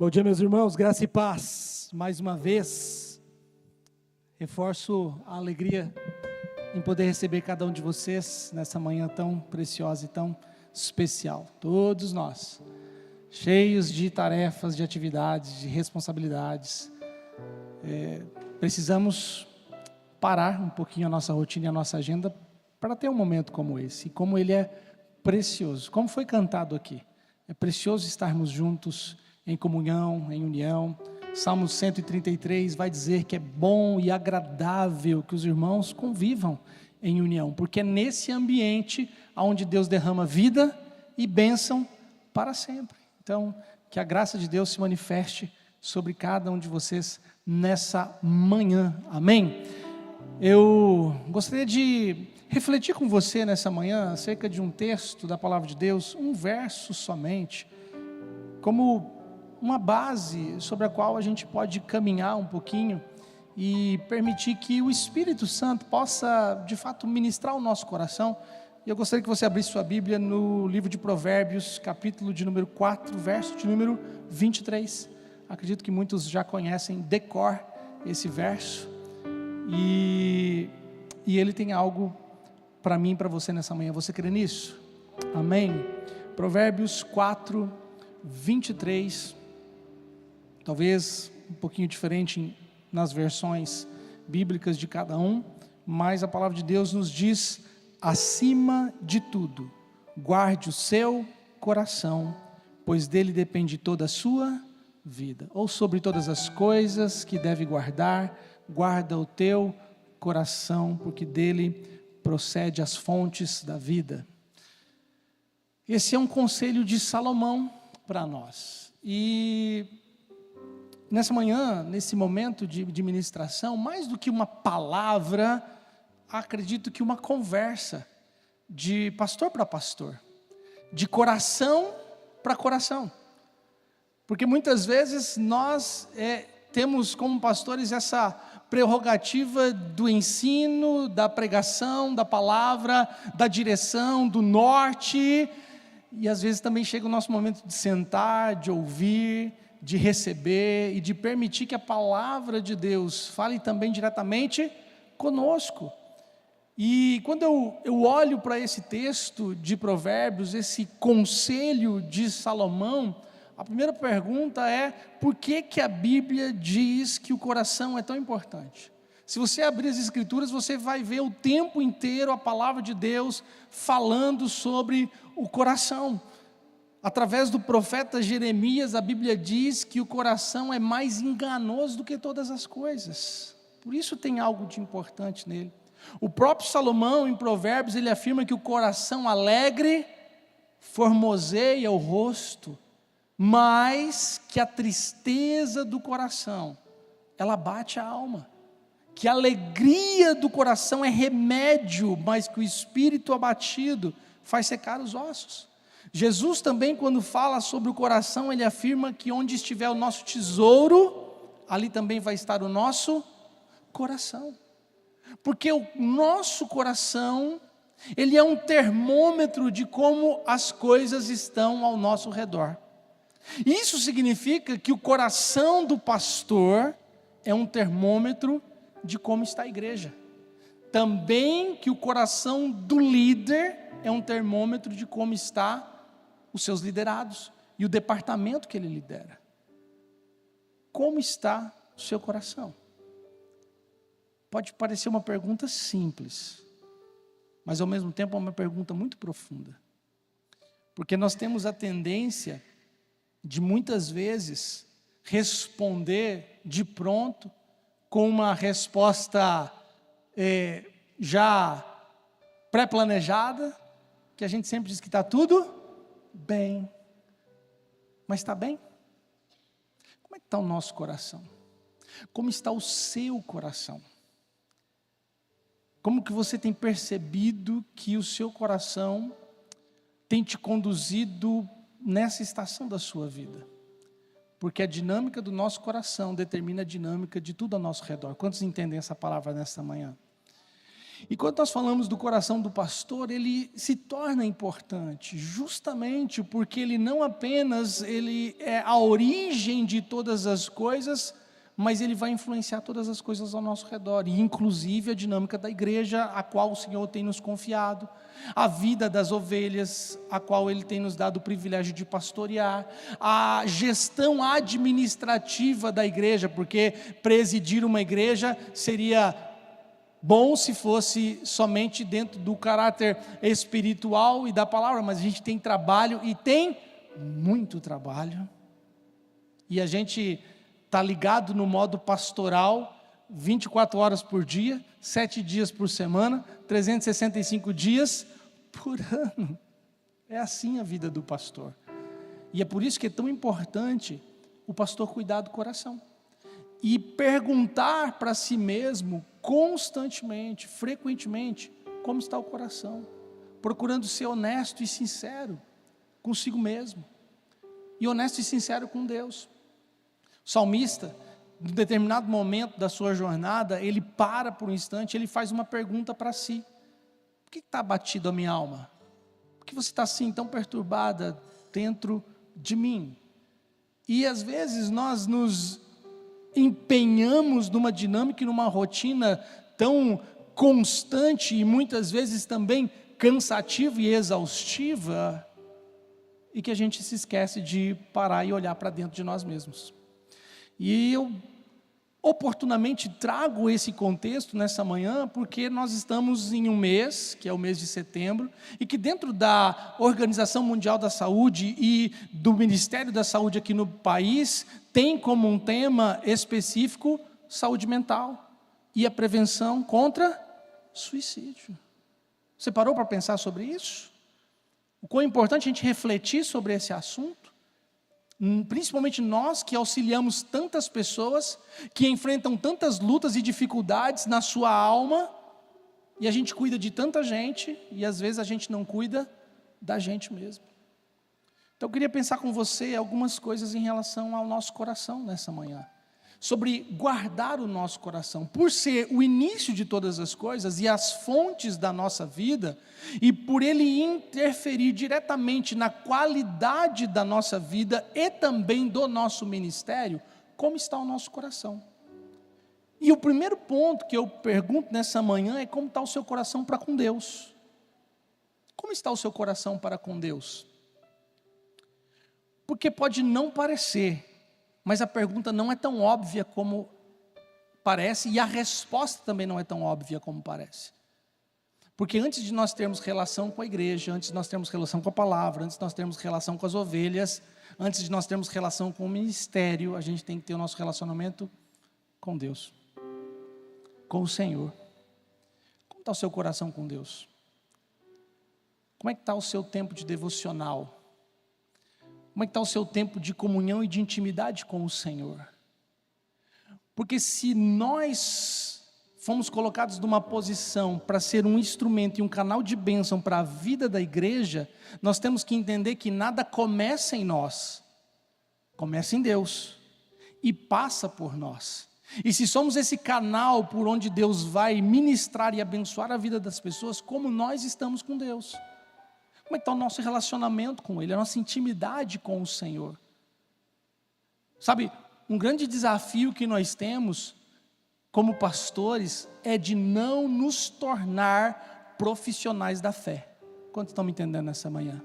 Bom dia, meus irmãos, graça e paz. Mais uma vez, reforço a alegria em poder receber cada um de vocês nessa manhã tão preciosa e tão especial. Todos nós, cheios de tarefas, de atividades, de responsabilidades, precisamos parar um pouquinho a nossa rotina e a nossa agenda para ter um momento como esse. E como ele é precioso, como foi cantado aqui, é precioso estarmos juntos em comunhão, em união. Salmo 133 vai dizer que é bom e agradável que os irmãos convivam em união, porque é nesse ambiente onde Deus derrama vida e bênção para sempre. Então, que a graça de Deus se manifeste sobre cada um de vocês nessa manhã, amém? Eu gostaria de refletir com você nessa manhã acerca de um texto da palavra de Deus, um verso somente, como uma base sobre a qual a gente pode caminhar um pouquinho e permitir que o Espírito Santo possa de fato ministrar o nosso coração. E eu gostaria que você abrisse sua Bíblia no livro de Provérbios, capítulo de número 4, verso de número 23. Acredito que muitos já conhecem de cor esse verso, e ele tem algo para mim e para você nessa manhã. Você crê nisso? Amém? Provérbios 4, 23, talvez um pouquinho diferente nas versões bíblicas de cada um, mas a palavra de Deus nos diz: acima de tudo, guarde o seu coração, pois dele depende toda a sua vida. Ou sobre todas as coisas que deve guardar, guarda o teu coração, porque dele procede as fontes da vida. Esse é um conselho de Salomão para nós. E nessa manhã, nesse momento de ministração, mais do que uma palavra, acredito que uma conversa de pastor para pastor, de coração para coração, porque muitas vezes nós temos como pastores essa prerrogativa do ensino, da pregação, da palavra, da direção, do norte, e às vezes também chega o nosso momento de sentar, de ouvir, de receber e de permitir que a palavra de Deus fale também diretamente conosco. E quando eu olho para esse texto de Provérbios, esse conselho de Salomão, a primeira pergunta é: por que a Bíblia diz que o coração é tão importante? Se você abrir as Escrituras, você vai ver o tempo inteiro a palavra de Deus falando sobre o coração. Através do profeta Jeremias, a Bíblia diz que o coração é mais enganoso do que todas as coisas. Por isso tem algo de importante nele. O próprio Salomão, em Provérbios, ele afirma que o coração alegre formoseia o rosto, mas que a tristeza do coração, ela bate a alma. Que a alegria do coração é remédio, mas que o espírito abatido faz secar os ossos. Jesus também, quando fala sobre o coração, ele afirma que onde estiver o nosso tesouro, ali também vai estar o nosso coração. Porque o nosso coração, ele é um termômetro de como as coisas estão ao nosso redor. Isso significa que o coração do pastor é um termômetro de como está a igreja. Também que o coração do líder é um termômetro de como está os seus liderados e o departamento que ele lidera. Como está o seu coração? Pode parecer uma pergunta simples, mas ao mesmo tempo é uma pergunta muito profunda. Porque nós temos a tendência de muitas vezes responder de pronto com uma resposta já pré-planejada, que a gente sempre diz que está tudo bem. Mas está bem? Como é que está o nosso coração? Como está o seu coração? Como que você tem percebido que o seu coração tem te conduzido nessa estação da sua vida? Porque a dinâmica do nosso coração determina a dinâmica de tudo ao nosso redor. Quantos entendem essa palavra nesta manhã? E quando nós falamos do coração do pastor, ele se torna importante, justamente porque ele não apenas ele é a origem de todas as coisas, mas ele vai influenciar todas as coisas ao nosso redor, e inclusive a dinâmica da igreja, a qual o Senhor tem nos confiado, a vida das ovelhas, a qual Ele tem nos dado o privilégio de pastorear, a gestão administrativa da igreja, porque presidir uma igreja seria bom se fosse somente dentro do caráter espiritual e da palavra, mas a gente tem trabalho, e tem muito trabalho, e a gente está ligado no modo pastoral, 24 horas por dia, 7 dias por semana, 365 dias por ano. É assim a vida do pastor. E é por isso que é tão importante o pastor cuidar do coração. E perguntar para si mesmo, constantemente, frequentemente, como está o coração. Procurando ser honesto e sincero consigo mesmo. E honesto e sincero com Deus. O salmista, em determinado momento da sua jornada, ele para por um instante, ele faz uma pergunta para si: por que está abatido a minha alma? Por que você está assim, tão perturbada dentro de mim? E às vezes nós nos empenhamos numa dinâmica e numa rotina tão constante e muitas vezes também cansativa e exaustiva, e que a gente se esquece de parar e olhar para dentro de nós mesmos. E eu oportunamente trago esse contexto nessa manhã, porque nós estamos em um mês, que é o mês de setembro, e que dentro da Organização Mundial da Saúde e do Ministério da Saúde aqui no país, tem como um tema específico saúde mental e a prevenção contra suicídio. Você parou para pensar sobre isso? O quão é importante a gente refletir sobre esse assunto? Principalmente nós que auxiliamos tantas pessoas, que enfrentam tantas lutas e dificuldades na sua alma, e a gente cuida de tanta gente, e às vezes a gente não cuida da gente mesmo. Então eu queria pensar com você algumas coisas em relação ao nosso coração nessa manhã, sobre guardar o nosso coração, por ser o início de todas as coisas e as fontes da nossa vida, e por ele interferir diretamente na qualidade da nossa vida e também do nosso ministério. Como está o nosso coração? E o primeiro ponto que eu pergunto nessa manhã é: como está o seu coração para com Deus? Como está o seu coração para com Deus? Porque pode não parecer, mas a pergunta não é tão óbvia como parece, e a resposta também não é tão óbvia como parece. Porque antes de nós termos relação com a igreja, antes de nós termos relação com a palavra, antes de nós termos relação com as ovelhas, antes de nós termos relação com o ministério, a gente tem que ter o nosso relacionamento com Deus, com o Senhor. Como está o seu coração com Deus? Como é que está o seu tempo de devocional? Como é que está o seu tempo de comunhão e de intimidade com o Senhor? Porque se nós fomos colocados numa posição para ser um instrumento e um canal de bênção para a vida da igreja, nós temos que entender que nada começa em nós, começa em Deus e passa por nós. E se somos esse canal por onde Deus vai ministrar e abençoar a vida das pessoas, como nós estamos com Deus? Como é que está o nosso relacionamento com Ele, a nossa intimidade com o Senhor? Sabe, um grande desafio que nós temos como pastores é de não nos tornar profissionais da fé. Quantos estão me entendendo nessa manhã?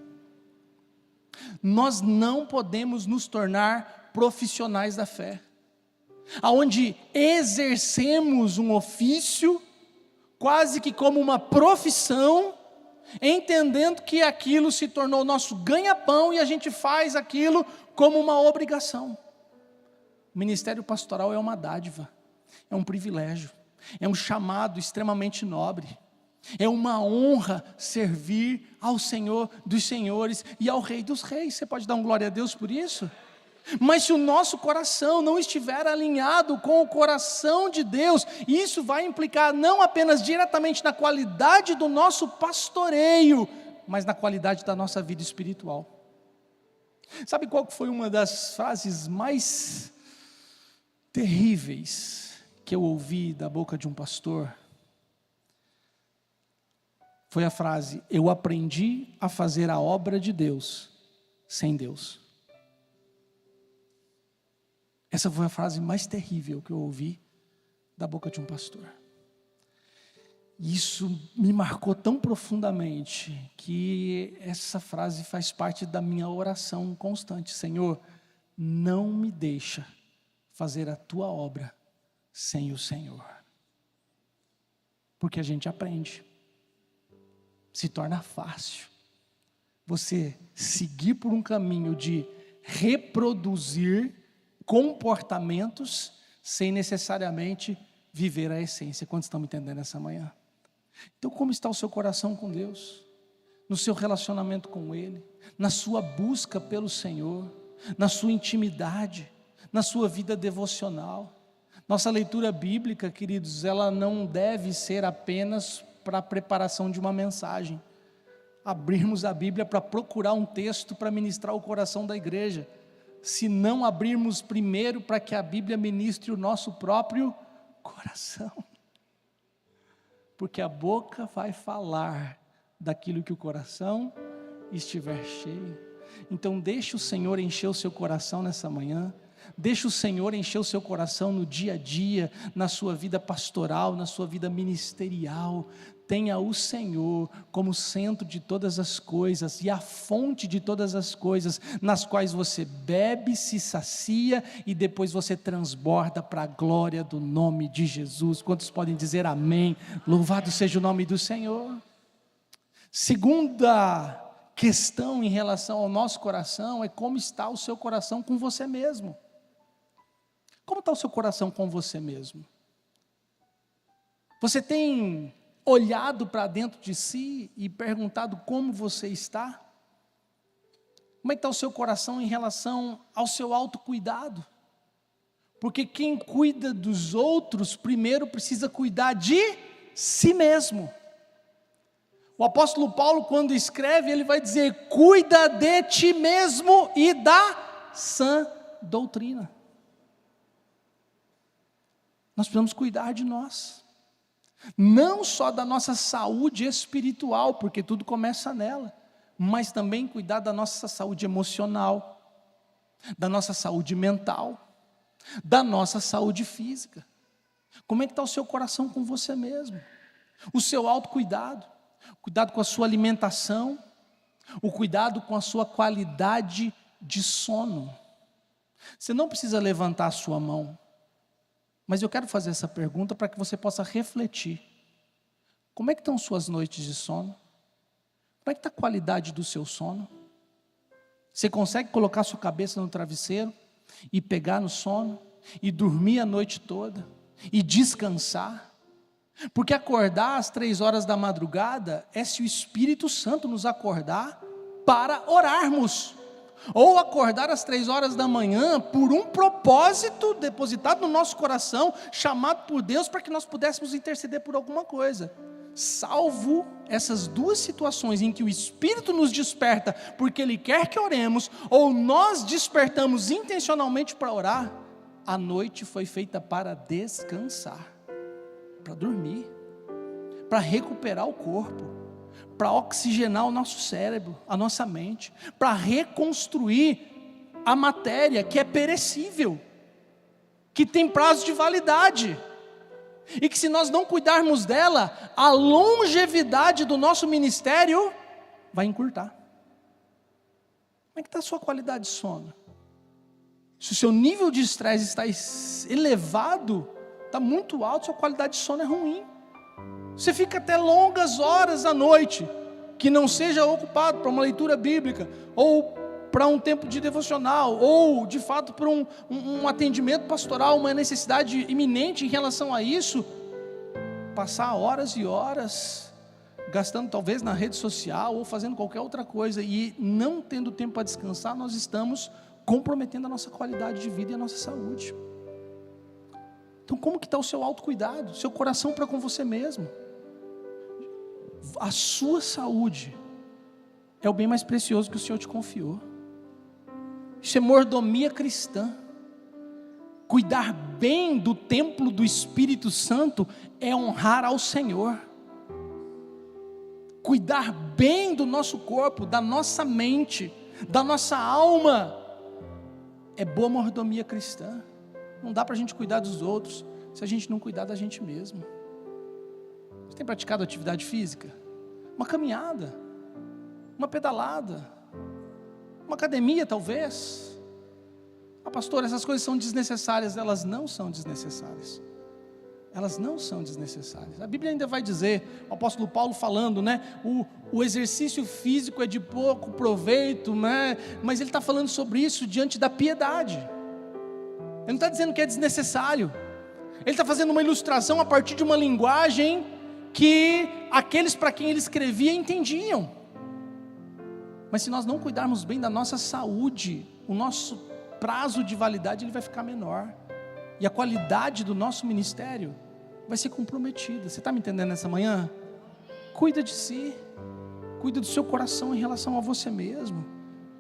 Nós não podemos nos tornar profissionais da fé, aonde exercemos um ofício quase que como uma profissão, entendendo que aquilo se tornou nosso ganha-pão e a gente faz aquilo como uma obrigação. O ministério pastoral é uma dádiva, é um privilégio, é um chamado extremamente nobre, é uma honra servir ao Senhor dos senhores e ao Rei dos reis. Você pode dar um glória a Deus por isso? Mas se o nosso coração não estiver alinhado com o coração de Deus, isso vai implicar não apenas diretamente na qualidade do nosso pastoreio, mas na qualidade da nossa vida espiritual. Sabe qual foi uma das frases mais terríveis que eu ouvi da boca de um pastor? foi a frase: eu aprendi a fazer a obra de Deus sem Deus. Essa foi a frase mais terrível que eu ouvi da boca de um pastor. Isso me marcou tão profundamente que essa frase faz parte da minha oração constante. Senhor, não me deixa fazer a tua obra sem o Senhor. Porque a gente aprende. Se torna fácil você seguir por um caminho de reproduzir comportamentos sem necessariamente viver a essência. Quantos estão me entendendo essa manhã? Então, como está o seu coração com Deus? No seu relacionamento com Ele? Na sua busca pelo Senhor? Na sua intimidade? Na sua vida devocional? Nossa leitura bíblica, queridos, ela não deve ser apenas para a preparação de uma mensagem. Abrirmos a Bíblia para procurar um texto para ministrar o coração da igreja. Se não abrirmos primeiro para que a Bíblia ministre o nosso próprio coração. Porque a boca vai falar daquilo que o coração estiver cheio. Então deixe o Senhor encher o seu coração nessa manhã. Deixe o Senhor encher o seu coração no dia a dia, na sua vida pastoral, na sua vida ministerial. Tenha o Senhor como centro de todas as coisas e a fonte de todas as coisas, nas quais você bebe, se sacia e depois você transborda para a glória do nome de Jesus. Quantos podem dizer amém? Louvado seja o nome do Senhor. Segunda questão em relação ao nosso coração é como está o seu coração com você mesmo. Como está o seu coração com você mesmo? Você tem olhado para dentro de si e perguntado como você está? Como é que está o seu coração em relação ao seu autocuidado? Porque quem cuida dos outros, primeiro precisa cuidar de si mesmo. O apóstolo Paulo, quando escreve, ele vai dizer: cuida de ti mesmo e da sã doutrina. Nós precisamos cuidar de nós. Não só da nossa saúde espiritual, porque tudo começa nela, mas também cuidar da nossa saúde emocional, da nossa saúde mental, da nossa saúde física. Como é que está o seu coração com você mesmo? O seu autocuidado, cuidado com a sua alimentação, o cuidado com a sua qualidade de sono. Você não precisa levantar a sua mão, mas eu quero fazer essa pergunta para que você possa refletir. Como é que estão suas noites de sono? Como é que está a qualidade do seu sono? Você consegue colocar sua cabeça no travesseiro e pegar no sono e dormir a noite toda e descansar? Porque acordar às 3 horas da madrugada é se o Espírito Santo nos acordar para orarmos. Ou acordar às 3 horas da manhã por um propósito depositado no nosso coração, chamado por Deus para que nós pudéssemos interceder por alguma coisa. Salvo essas duas situações em que o Espírito nos desperta porque Ele quer que oremos, ou nós despertamos intencionalmente para orar, a noite foi feita para descansar, para dormir, para recuperar o corpo, para oxigenar o nosso cérebro, a nossa mente, para reconstruir a matéria que é perecível, que tem prazo de validade, e que se nós não cuidarmos dela, a longevidade do nosso ministério vai encurtar. Como é que está a sua qualidade de sono? Se o seu nível de estresse está elevado, está muito alto, sua qualidade de sono é ruim. Você fica até longas horas à noite, que não seja ocupado para uma leitura bíblica, ou para um tempo de devocional, ou de fato para um atendimento pastoral, uma necessidade iminente em relação a isso, passar horas e horas, gastando talvez na rede social, ou fazendo qualquer outra coisa, e não tendo tempo para descansar, nós estamos comprometendo a nossa qualidade de vida e a nossa saúde. Então como que está o seu autocuidado, seu coração para com você mesmo? A sua saúde é o bem mais precioso que o Senhor te confiou. Isso é mordomia cristã. Cuidar bem do templo do Espírito Santo é honrar ao Senhor. cuidar bem do nosso corpo, da nossa mente, da nossa alma, é boa mordomia cristã. Não dá para a gente cuidar dos outros se a gente não cuidar da gente mesmo. Você tem praticado atividade física? Uma caminhada, uma pedalada, uma academia talvez. Pastor, essas coisas são desnecessárias. Elas não são desnecessárias. Elas não são desnecessárias. A Bíblia ainda vai dizer, o apóstolo Paulo falando, né? O exercício físico é de pouco proveito, né? Mas ele está falando sobre isso diante da piedade. Ele não está dizendo que é desnecessário. Ele está fazendo uma ilustração a partir de uma linguagem que aqueles para quem ele escrevia entendiam. Mas se nós não cuidarmos bem da nossa saúde, o nosso prazo de validade ele vai ficar menor. E a qualidade do nosso ministério vai ser comprometida. Você está me entendendo nessa manhã? Cuida de si. Cuida do seu coração em relação a você mesmo.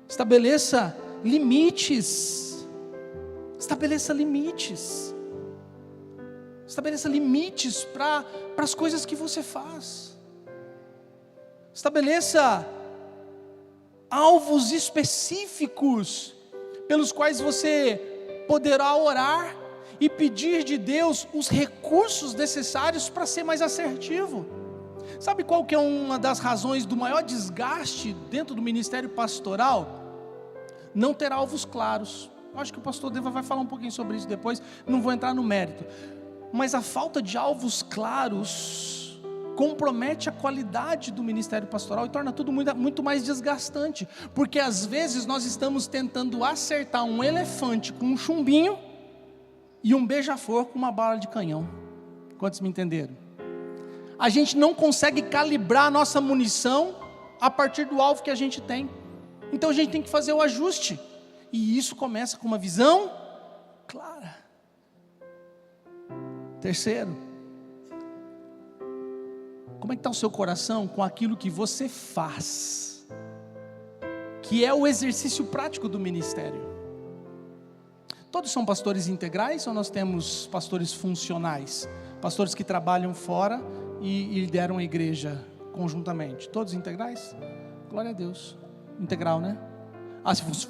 Estabeleça limites. Estabeleça limites. Estabeleça limites para as coisas que você faz. Estabeleça alvos específicos pelos quais você poderá orar e pedir de Deus os recursos necessários para ser mais assertivo. Sabe qual que é uma das razões do maior desgaste dentro do ministério pastoral? Não ter alvos claros. Eu acho que o pastor Deva vai falar um pouquinho sobre isso depois, não vou entrar no mérito. Mas a falta de alvos claros compromete a qualidade do ministério pastoral e torna tudo muito mais desgastante, porque às vezes nós estamos tentando acertar um elefante com um chumbinho e um beija-flor com uma bala de canhão. Quantos me entenderam? A gente não consegue calibrar a nossa munição a partir do alvo que a gente tem, então a gente tem que fazer o ajuste, e isso começa com uma visão clara. Terceiro, como é que está o seu coração com aquilo que você faz, que é o exercício prático do ministério? Todos são pastores integrais ou nós temos pastores funcionais? Pastores que trabalham fora e lideram a igreja conjuntamente? Todos integrais? Glória a Deus. Integral, né?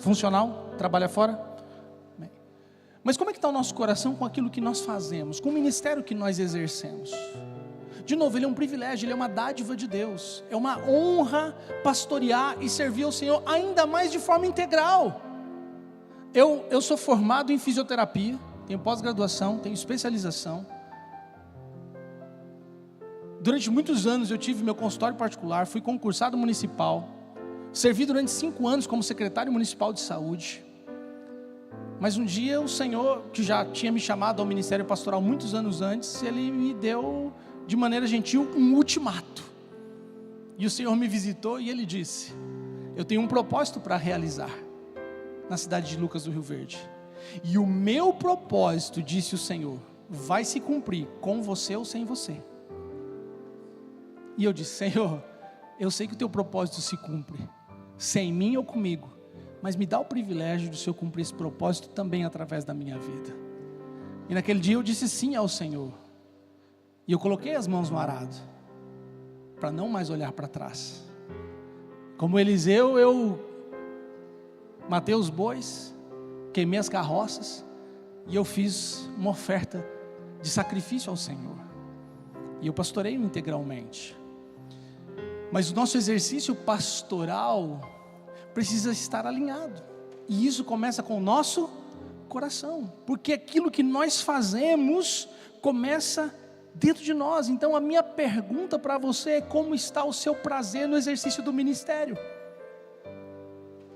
Funcional? Trabalha fora? Mas como é que está o nosso coração com aquilo que nós fazemos, com o ministério que nós exercemos? De novo, ele é um privilégio, ele é uma dádiva de Deus, é uma honra pastorear e servir ao Senhor, ainda mais de forma integral. Eu sou formado em fisioterapia, tenho pós-graduação, tenho especialização. Durante muitos anos eu tive meu consultório particular, fui concursado municipal, servi durante 5 anos como secretário municipal de saúde. Mas um dia o Senhor, que já tinha me chamado ao ministério pastoral muitos anos antes, Ele me deu, de maneira gentil, um ultimato. E o Senhor me visitou e Ele disse: eu tenho um propósito para realizar na cidade de Lucas do Rio Verde. E o meu propósito, disse o Senhor, vai se cumprir com você ou sem você. E eu disse: Senhor, eu sei que o teu propósito se cumpre, sem mim ou comigo, mas me dá o privilégio de o Senhor cumprir esse propósito também através da minha vida. E naquele dia eu disse sim ao Senhor, e eu coloquei as mãos no arado, para não mais olhar para trás. Como Eliseu, eu matei os bois, queimei as carroças, e eu fiz uma oferta de sacrifício ao Senhor, e eu pastoreio integralmente. Mas o nosso exercício pastoral precisa estar alinhado, e isso começa com o nosso coração, porque aquilo que nós fazemos começa dentro de nós. Então a minha pergunta para você é: como está o seu prazer no exercício do ministério?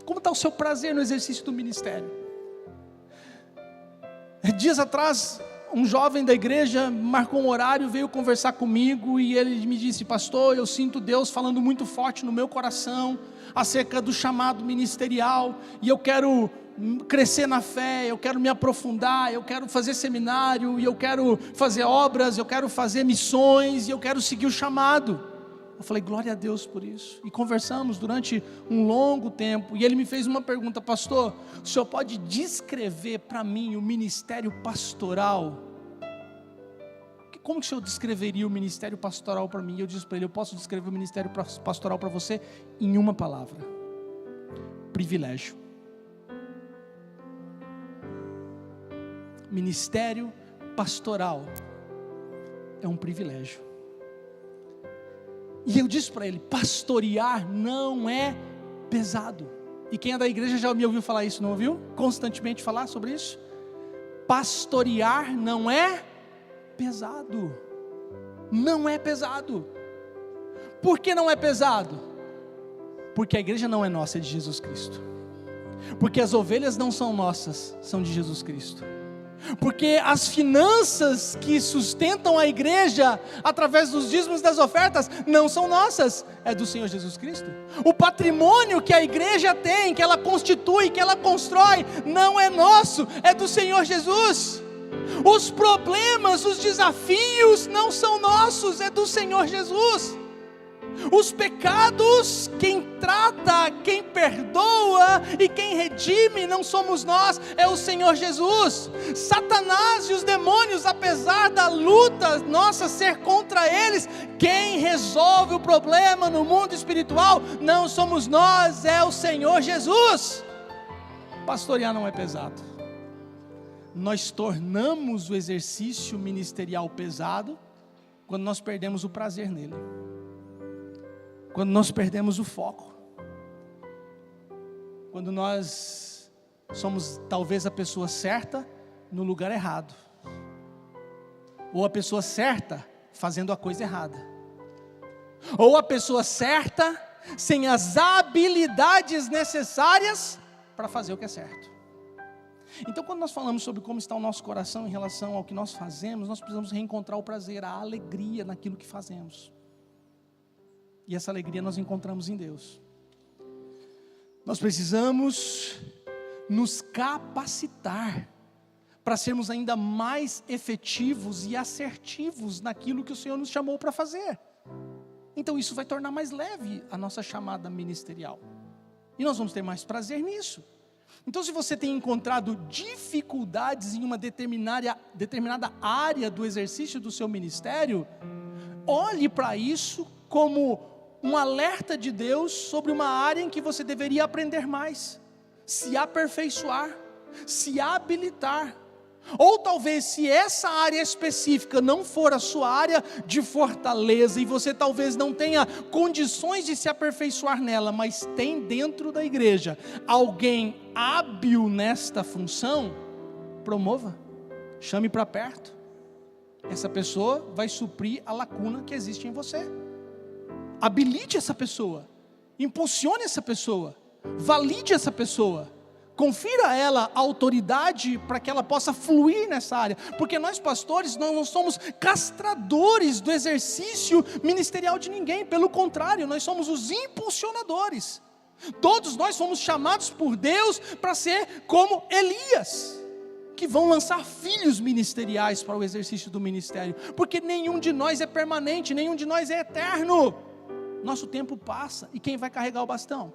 Como está o seu prazer no exercício do ministério? Dias atrás, um jovem da igreja marcou um horário, veio conversar comigo, e ele me disse: pastor, eu sinto Deus falando muito forte no meu coração acerca do chamado ministerial, e eu quero crescer na fé, eu quero me aprofundar, eu quero fazer seminário, e eu quero fazer obras, eu quero fazer missões, e eu quero seguir o chamado. Eu falei: glória a Deus por isso. E conversamos durante um longo tempo, e ele me fez uma pergunta: pastor, o senhor pode descrever para mim o ministério pastoral? O Como que o senhor descreveria o ministério pastoral para mim? E eu disse para ele, eu posso descrever o ministério pastoral para você em uma palavra: privilégio. Ministério pastoral é um privilégio. E eu disse para ele, pastorear não é pesado. E quem é da igreja já me ouviu falar isso, não ouviu? Constantemente falar sobre isso. Pastorear não é pesado. Não é pesado. Por que não é pesado? Porque a igreja não é nossa, é de Jesus Cristo. Porque as ovelhas não são nossas, são de Jesus Cristo. Porque as finanças que sustentam a igreja através dos dízimos e das ofertas não são nossas, é do Senhor Jesus Cristo. O patrimônio que a igreja tem, que ela constitui, que ela constrói, não é nosso, é do Senhor Jesus. Os problemas, os desafios não são nossos, é do Senhor Jesus. Os pecados, quem trata, quem perdoa e quem redime não somos nós, é o Senhor Jesus. Satanás e os demônios, apesar da luta nossa ser contra eles, quem resolve o problema no mundo espiritual não somos nós, é o Senhor Jesus. Pastorear não é pesado. Nós tornamos o exercício ministerial pesado quando nós perdemos o prazer nele. Quando nós perdemos o foco, quando nós somos talvez a pessoa certa no lugar errado, ou a pessoa certa fazendo a coisa errada, ou a pessoa certa sem as habilidades necessárias para fazer o que é certo. Então, quando nós falamos sobre como está o nosso coração em relação ao que nós fazemos, nós precisamos reencontrar o prazer, a alegria naquilo que fazemos. E essa alegria nós encontramos em Deus. Nós precisamos nos capacitar para sermos ainda mais efetivos e assertivos naquilo que o Senhor nos chamou para fazer. Então isso vai tornar mais leve a nossa chamada ministerial. E nós vamos ter mais prazer nisso. Então, se você tem encontrado dificuldades em uma determinada área do exercício do seu ministério, olhe para isso como um alerta de Deus sobre uma área em que você deveria aprender mais, se aperfeiçoar, se habilitar. Ou talvez, se essa área específica não for a sua área de fortaleza, e você talvez não tenha condições de se aperfeiçoar nela, mas tem dentro da igreja alguém hábil nesta função, promova, chame para perto. Essa pessoa vai suprir a lacuna que existe em você. Habilite essa pessoa, impulsione essa pessoa, valide essa pessoa, confira a ela a autoridade para que ela possa fluir nessa área, porque nós pastores, nós não somos castradores do exercício ministerial de ninguém, pelo contrário, nós somos os impulsionadores. Todos nós fomos chamados por Deus para ser como Elias, que vão lançar filhos ministeriais para o exercício do ministério, porque nenhum de nós é permanente, nenhum de nós é eterno. Nosso tempo passa, e quem vai carregar o bastão?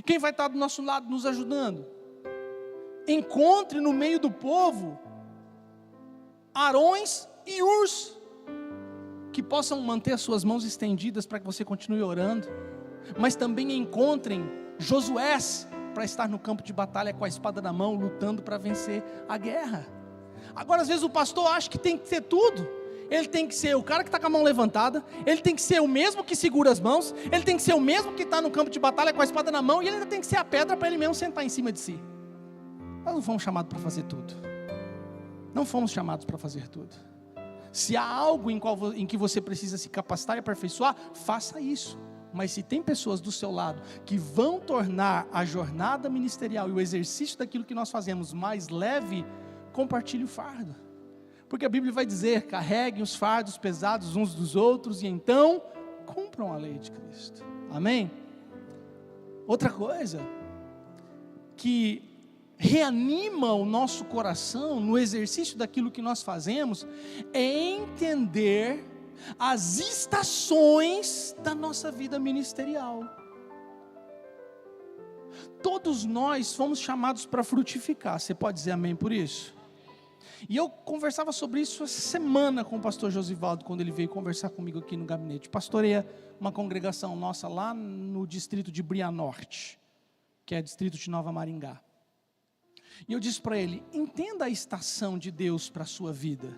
Quem vai estar do nosso lado nos ajudando? Encontre no meio do povo Arões e Urs, que possam manter as suas mãos estendidas para que você continue orando, mas também encontrem Josués para estar no campo de batalha com a espada na mão, lutando para vencer a guerra. Agora, às vezes o pastor acha que tem que ser tudo. Ele tem que ser o cara que está com a mão levantada, ele tem que ser o mesmo que segura as mãos, ele tem que ser o mesmo que está no campo de batalha com a espada na mão, e ele ainda tem que ser a pedra para ele mesmo sentar em cima de si. Nós não fomos chamados para fazer tudo. Não fomos chamados para fazer tudo. Se há algo em que você precisa se capacitar e aperfeiçoar, faça isso. Mas se tem pessoas do seu lado que vão tornar a jornada ministerial e o exercício daquilo que nós fazemos mais leve, compartilhe o fardo. Porque a Bíblia vai dizer, carreguem os fardos pesados uns dos outros e então cumpram a lei de Cristo. Amém? Outra coisa que reanima o nosso coração no exercício daquilo que nós fazemos é entender as estações da nossa vida ministerial. Todos nós fomos chamados para frutificar. Você pode dizer amém por isso? E eu conversava sobre isso essa semana com o pastor Josivaldo, quando ele veio conversar comigo aqui no gabinete. Pastoreia uma congregação nossa lá no distrito de Brianorte, que é distrito de Nova Maringá. E eu disse para ele: entenda a estação de Deus para a sua vida.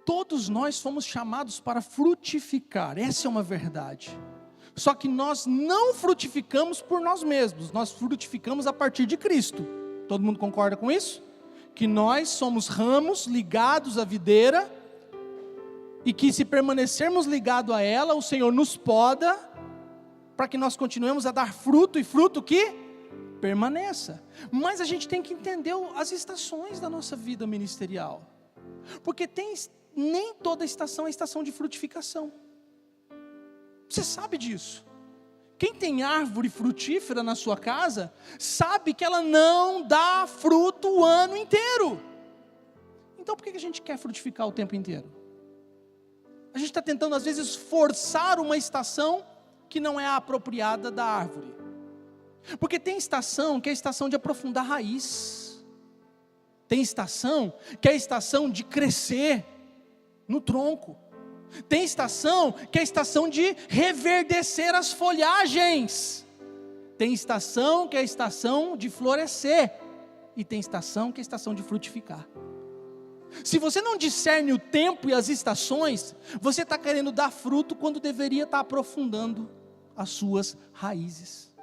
Todos nós fomos chamados para frutificar, essa é uma verdade. Só que nós não frutificamos por nós mesmos, nós frutificamos a partir de Cristo. Todo mundo concorda com isso? Que nós somos ramos ligados à videira, e que se permanecermos ligados a ela, o Senhor nos poda, para que nós continuemos a dar fruto, e fruto que permaneça. Mas a gente tem que entender as estações da nossa vida ministerial, porque nem toda estação é estação de frutificação. Você sabe disso. Quem tem árvore frutífera na sua casa, sabe que ela não dá fruto o ano inteiro. Então por que a gente quer frutificar o tempo inteiro? A gente está tentando às vezes forçar uma estação que não é a apropriada da árvore. Porque tem estação que é a estação de aprofundar raiz. Tem estação que é a estação de crescer no tronco. Tem estação que é a estação de reverdecer as folhagens. Tem estação que é a estação de florescer. E tem estação que é a estação de frutificar. Se você não discerne o tempo e as estações, você está querendo dar fruto quando deveria estar aprofundando as suas raízes.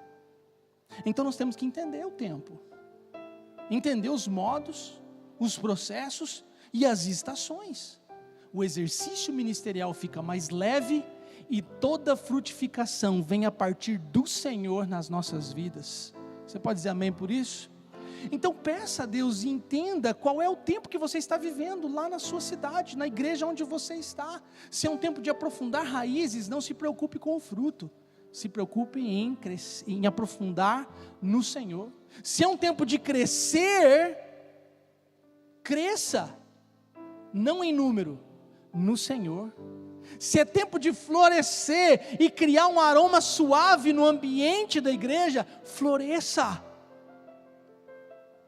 Então nós temos que entender o tempo, entender os modos, os processos e as estações. O exercício ministerial fica mais leve e toda frutificação vem a partir do Senhor nas nossas vidas. Você pode dizer amém por isso? Então peça a Deus e entenda qual é o tempo que você está vivendo lá na sua cidade, na igreja onde você está. Se é um tempo de aprofundar raízes, não se preocupe com o fruto. Se preocupe em aprofundar no Senhor. Se é um tempo de crescer, cresça, não em número, no Senhor. Se é tempo de florescer e criar um aroma suave no ambiente da igreja, floresça.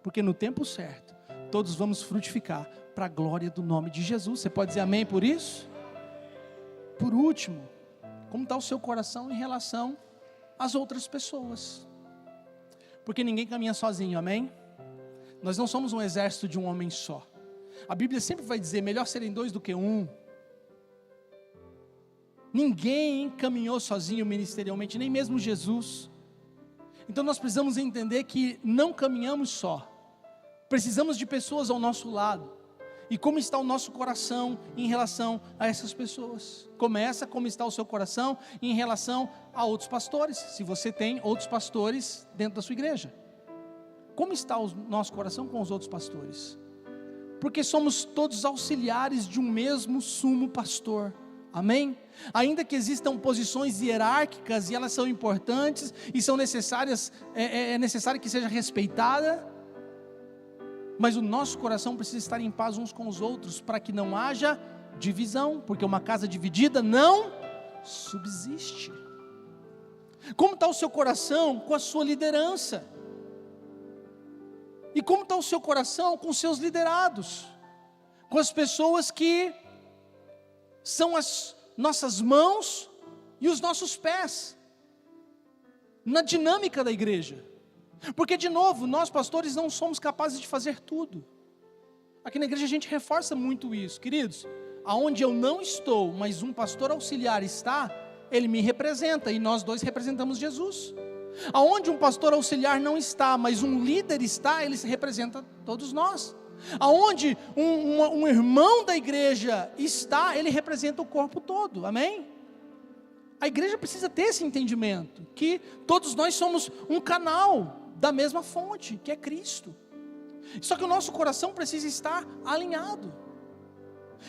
Porque no tempo certo, todos vamos frutificar para a glória do nome de Jesus. Você pode dizer amém por isso? Por último, como está o seu coração em relação às outras pessoas? Porque ninguém caminha sozinho, amém? Nós não somos um exército de um homem só. A Bíblia sempre vai dizer, melhor serem dois do que um. Ninguém caminhou sozinho ministerialmente, nem mesmo Jesus. Então nós precisamos entender que não caminhamos só. Precisamos de pessoas ao nosso lado. E como está o nosso coração em relação a essas pessoas? Começa como está o seu coração em relação a outros pastores, se você tem outros pastores dentro da sua igreja. Como está o nosso coração com os outros pastores? Porque somos todos auxiliares de um mesmo sumo pastor, amém? Ainda que existam posições hierárquicas e elas são importantes e são necessárias, é necessário que seja respeitada, mas o nosso coração precisa estar em paz uns com os outros, para que não haja divisão, porque uma casa dividida não subsiste. Como está o seu coração com a sua liderança? E como está o seu coração com os seus liderados? Com as pessoas que são as nossas mãos e os nossos pés, na dinâmica da igreja. Porque de novo, nós pastores não somos capazes de fazer tudo. Aqui na igreja a gente reforça muito isso, queridos. Aonde eu não estou, mas um pastor auxiliar está, ele me representa, e nós dois representamos Jesus. Aonde um pastor auxiliar não está, mas um líder está, ele se representa todos nós. Aonde um irmão da igreja está, ele representa o corpo todo, amém? A igreja precisa ter esse entendimento, que todos nós somos um canal da mesma fonte, que é Cristo. Só que o nosso coração precisa estar alinhado.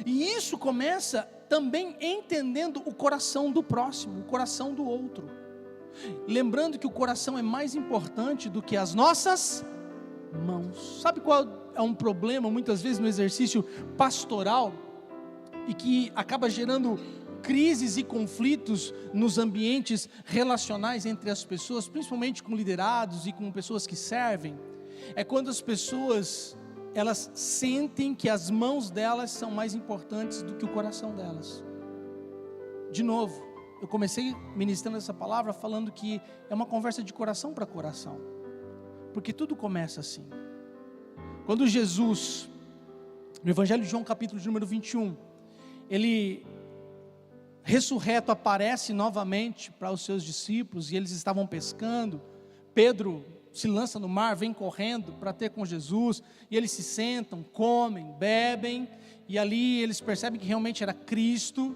E isso começa também entendendo o coração do próximo, o coração do outro. Lembrando que o coração é mais importante do que as nossas mãos. Sabe qual é um problema muitas vezes no exercício pastoral e que acaba gerando crises e conflitos nos ambientes relacionais entre as pessoas, principalmente com liderados e com pessoas que servem? É quando as pessoas elas sentem que as mãos delas são mais importantes do que o coração delas. De novo, eu comecei ministrando essa palavra falando que é uma conversa de coração para coração, porque tudo começa assim. Quando Jesus, no Evangelho de João, capítulo de número 21, ele ressurreto aparece novamente para os seus discípulos, e eles estavam pescando. Pedro se lança no mar, vem correndo para ter com Jesus, e eles se sentam, comem, bebem, e ali eles percebem que realmente era Cristo.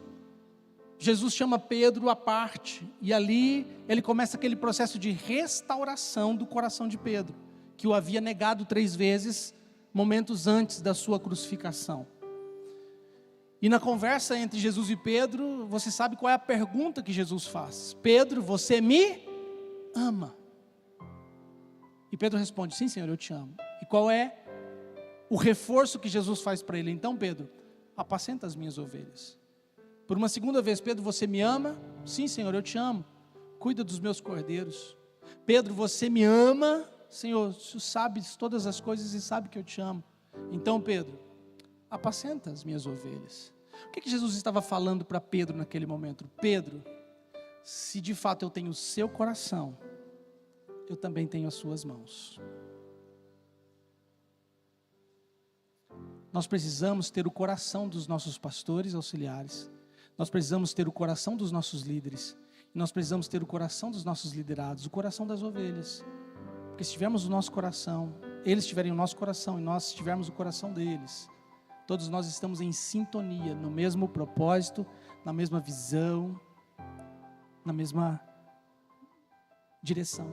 Jesus chama Pedro à parte, e ali ele começa aquele processo de restauração do coração de Pedro, que o havia negado 3 vezes, momentos antes da sua crucificação. E na conversa entre Jesus e Pedro, você sabe qual é a pergunta que Jesus faz: Pedro, você me ama? E Pedro responde: sim, Senhor, eu te amo. E qual é o reforço que Jesus faz para ele? Então, Pedro, apacenta as minhas ovelhas. Por uma segunda vez: Pedro, você me ama? Sim, Senhor, eu te amo. Cuida dos meus cordeiros. Pedro, você me ama? Senhor, tu sabes todas as coisas e sabe que eu te amo. Então, Pedro, apacenta as minhas ovelhas. O que Jesus estava falando para Pedro naquele momento? Pedro, se de fato eu tenho o seu coração, eu também tenho as suas mãos. Nós precisamos ter o coração dos nossos pastores auxiliares, nós precisamos ter o coração dos nossos líderes, e nós precisamos ter o coração dos nossos liderados, o coração das ovelhas. Porque se tivermos o nosso coração, eles tiverem o nosso coração e nós tivermos o coração deles, todos nós estamos em sintonia, no mesmo propósito, na mesma visão, na mesma direção.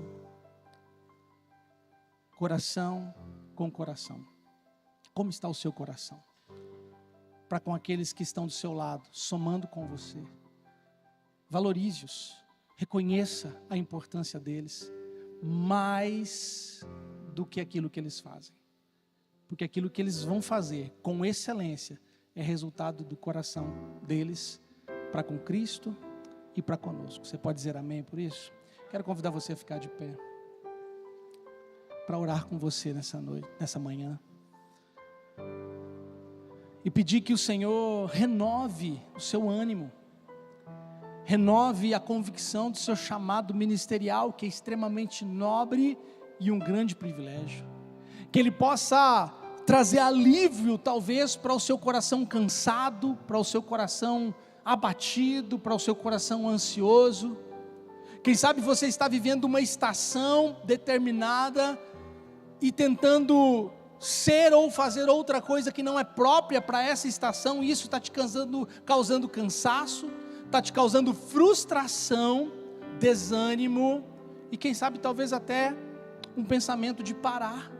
Coração com coração. Como está o seu coração? Para com aqueles que estão do seu lado, somando com você. Valorize-os, reconheça a importância deles, mais do que aquilo que eles fazem. Porque aquilo que eles vão fazer com excelência é resultado do coração deles para com Cristo e para conosco. Você pode dizer amém por isso? Quero convidar você a ficar de pé para orar com você nessa noite, nessa manhã, e pedir que o Senhor renove o seu ânimo, renove a convicção do seu chamado ministerial, que é extremamente nobre e um grande privilégio. Que Ele possa trazer alívio, talvez, para o seu coração cansado, para o seu coração abatido, para o seu coração ansioso. Quem sabe você está vivendo uma estação determinada e tentando ser ou fazer outra coisa que não é própria para essa estação, e isso está te causando cansaço, está te causando frustração, desânimo, e quem sabe talvez até um pensamento de parar,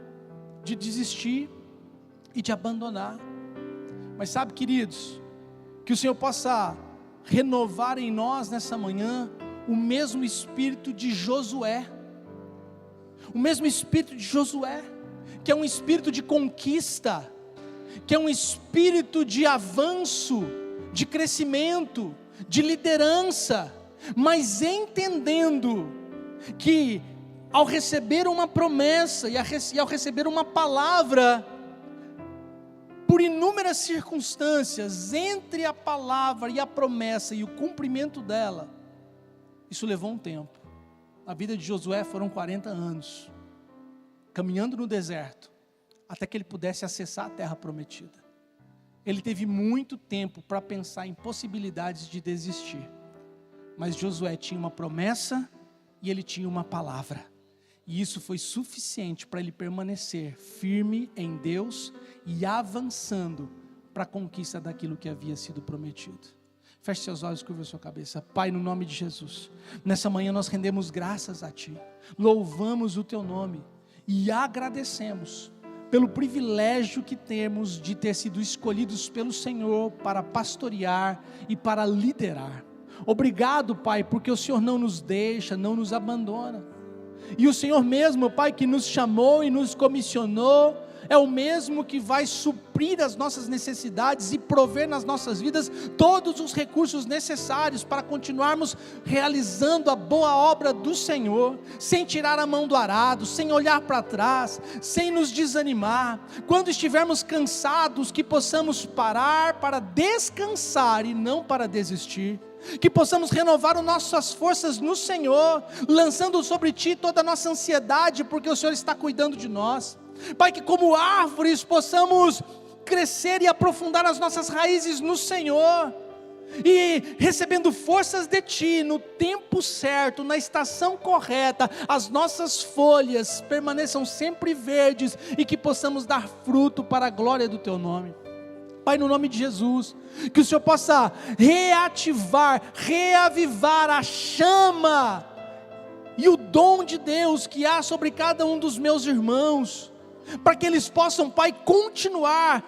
de desistir e de abandonar. Mas sabe, queridos, que o Senhor possa renovar em nós nessa manhã o mesmo espírito de Josué, o mesmo espírito de Josué, que é um espírito de conquista, que é um espírito de avanço, de crescimento, de liderança, mas entendendo que ao receber uma promessa e ao receber uma palavra, por inúmeras circunstâncias, entre a palavra e a promessa e o cumprimento dela, isso levou um tempo. A vida de Josué foram 40 anos, caminhando no deserto, até que ele pudesse acessar a terra prometida. Ele teve muito tempo para pensar em possibilidades de desistir, mas Josué tinha uma promessa e ele tinha uma palavra, e isso foi suficiente para ele permanecer firme em Deus e avançando para a conquista daquilo que havia sido prometido. Feche seus olhos, curva sua cabeça. Pai, no nome de Jesus, nessa manhã nós rendemos graças a Ti, louvamos o Teu nome e agradecemos pelo privilégio que temos de ter sido escolhidos pelo Senhor para pastorear e para liderar. Obrigado, Pai, porque o Senhor não nos deixa, não nos abandona, e o Senhor mesmo, Pai, que nos chamou e nos comissionou, é o mesmo que vai suprir as nossas necessidades e prover nas nossas vidas todos os recursos necessários para continuarmos realizando a boa obra do Senhor, sem tirar a mão do arado, sem olhar para trás, sem nos desanimar. Quando estivermos cansados, que possamos parar para descansar e não para desistir. Que possamos renovar as nossas forças no Senhor, lançando sobre Ti toda a nossa ansiedade, porque o Senhor está cuidando de nós. Pai, que como árvores possamos crescer e aprofundar as nossas raízes no Senhor, e recebendo forças de Ti, no tempo certo, na estação correta, as nossas folhas permaneçam sempre verdes, e que possamos dar fruto para a glória do Teu nome. Pai, no nome de Jesus, que o Senhor possa reativar, reavivar a chama e o dom de Deus que há sobre cada um dos meus irmãos, para que eles possam, Pai, continuar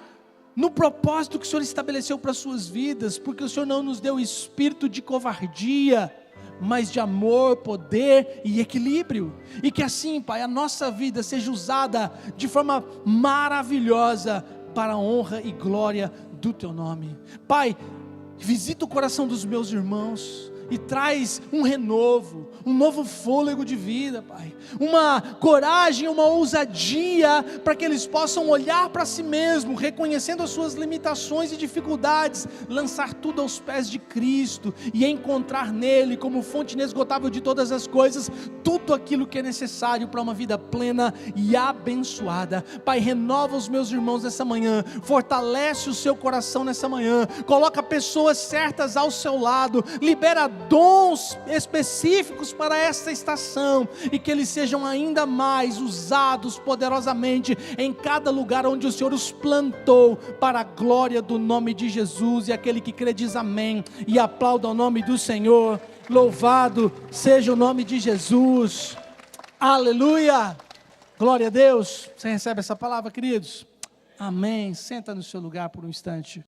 no propósito que o Senhor estabeleceu para as suas vidas, porque o Senhor não nos deu espírito de covardia, mas de amor, poder e equilíbrio, e que assim, Pai, a nossa vida seja usada de forma maravilhosa, para a honra e glória do Teu nome. Pai, visita o coração dos meus irmãos, e traz um renovo, um novo fôlego de vida, Pai, uma coragem, uma ousadia, para que eles possam olhar para si mesmo, reconhecendo as suas limitações e dificuldades, lançar tudo aos pés de Cristo, e encontrar nele, como fonte inesgotável de todas as coisas, tudo aquilo que é necessário para uma vida plena e abençoada. Pai, renova os meus irmãos nessa manhã, fortalece o seu coração nessa manhã, coloca pessoas certas ao seu lado, libera dons específicos para esta estação, e que eles sejam ainda mais usados poderosamente em cada lugar onde o Senhor os plantou, para a glória do nome de Jesus. E aquele que crê diz amém, e aplauda o nome do Senhor. Louvado seja o nome de Jesus, aleluia, glória a Deus. Você recebe essa palavra, queridos? Amém. Senta no seu lugar por um instante.